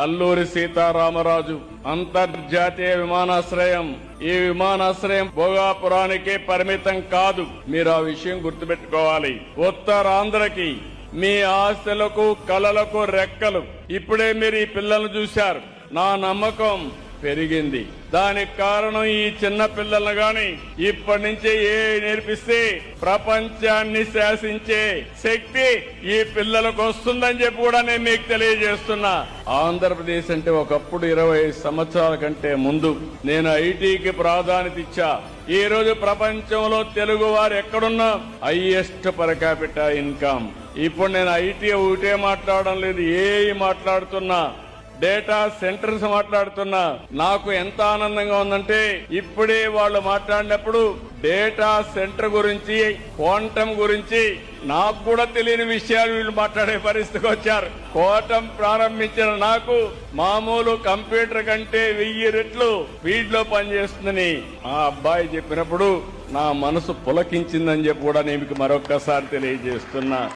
అల్లూరి సీతారామరాజు అంతర్జాతీయ విమానాశ్రయం. ఈ విమానాశ్రయం భోగాపురానికే పరిమితం కాదు. మీరు ఆ విషయం గుర్తుపెట్టుకోవాలి. ఉత్తరాంధ్రకి మీ ఆశలకు కలలకు రెక్కలు. ఇప్పుడే మీరు ఈ పిల్లలను చూశారు. నా నమ్మకం పెరిగింది. దానికి కారణం ఈ చిన్న పిల్లలను గాని ఇప్పటి నుంచే నేర్పిస్తే ప్రపంచాన్ని శాసించే శక్తి ఈ పిల్లలకు వస్తుందని చెప్పి కూడా నేను మీకు తెలియజేస్తున్నా. ఆంధ్రప్రదేశ్ అంటే ఒకప్పుడు 20 సంవత్సరాల కంటే ముందు నేను ఐటీకి ప్రాధాన్యత ఇచ్చా. ఈ రోజు ప్రపంచంలో తెలుగు వారు ఎక్కడున్నా హైయెస్ట్ పర్ క్యాపిటల్ ఇన్కమ్. ఇప్పుడు నేను ఐటీ ఒకటే మాట్లాడడం లేదు, ఏఐ మాట్లాడుతున్నా, డేటా సెంటర్స్ మాట్లాడుతున్నా. నాకు ఎంత ఆనందంగా ఉందంటే ఇప్పుడే వాళ్ళు మాట్లాడినప్పుడు డేటా సెంటర్ గురించి, క్వాంటం గురించి నాకు కూడా తెలియని విషయాలు వీళ్ళు మాట్లాడే పరిస్థితికి వచ్చారు. క్వాంటం ప్రారంభించిన నాకు మామూలు కంప్యూటర్ కంటే 1000 రెట్లు స్పీడ్ లో పనిచేస్తుందని ఆ అబ్బాయి చెప్పినప్పుడు నా మనసు పులకించిందని చెప్పి కూడా నేను మరొక్కసారి తెలియజేస్తున్నా.